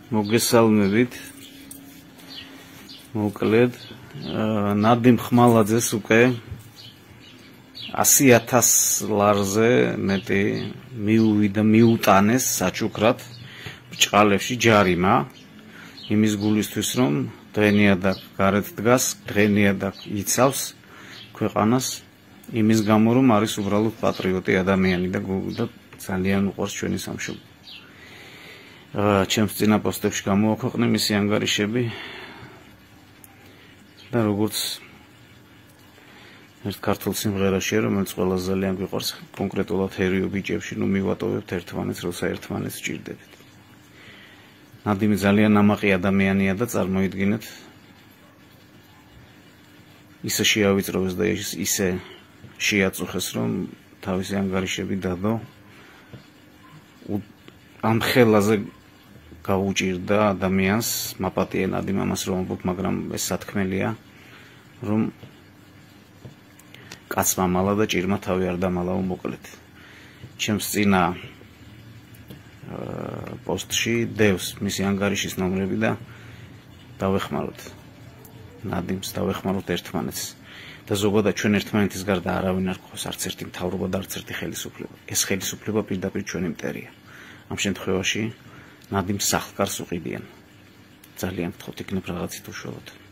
მოგესალმებით. მოკლედ ნადიმ ხმალაძეს უკვე 100,000 ლარზე მეტი მიუტანეს საჩუქრად ბრჭყალებში ჯარიმა იმის გულისთვის რომ დღენიადაკ გარეთ დგას, დღენიადაკ იცავს ქვეყანას იმის გამო რომ არის უბრალოდ პატრიოტი ადამიანი და ძალიან უყვარს ჩვენი სამშობლო. ჩემს წინა პოსტებში გამოაქვეყნე მისი ანგარიშები და როგორც ერთ ქართულ სიმღერაშია, რომელიც ყველას ძალიან გვიყვარს, კონკრეტულად ჰერიო ბიჭებში, მივატოვებთ ერთმანეთს, როცა ერთმანეთს სჭირდებით. ნადიმი ძალიან ამაყი ადამიანია და წარმოიდგინეთ, ისე შეავიწროვეს და ისე შეაწუხეს, რომ თავისი ანგარიშები დადო. ამ ხელაზე გაუჭირდა ადამიანს, მაპატიე ნადიმ ამას რომ ამბობ, მაგრამ ეს სათქმელია, რომ კაცმა მალა და ჭირმა თავი არ დამალაო მოკლედ. ჩემს წინა პოსტში დევს მისი ანგარიშის ნომრები და დავეხმაროთ ნადიმს, დავეხმაროთ ერთმანეთს. და ზოგადად ჩვენ ერთმანეთის გარდა არავინ არ გვყავს არც ერთი მთავრობა და არც ერთი ხელისუფლება. ეს ხელისუფლება პირდაპირ ჩვენი მტერია. ამ შემთხვევაში ნადიმს სახლკარს უყიდიან. ძალიან გთხოვთ იქნებ რაღაცით უშუალოდ.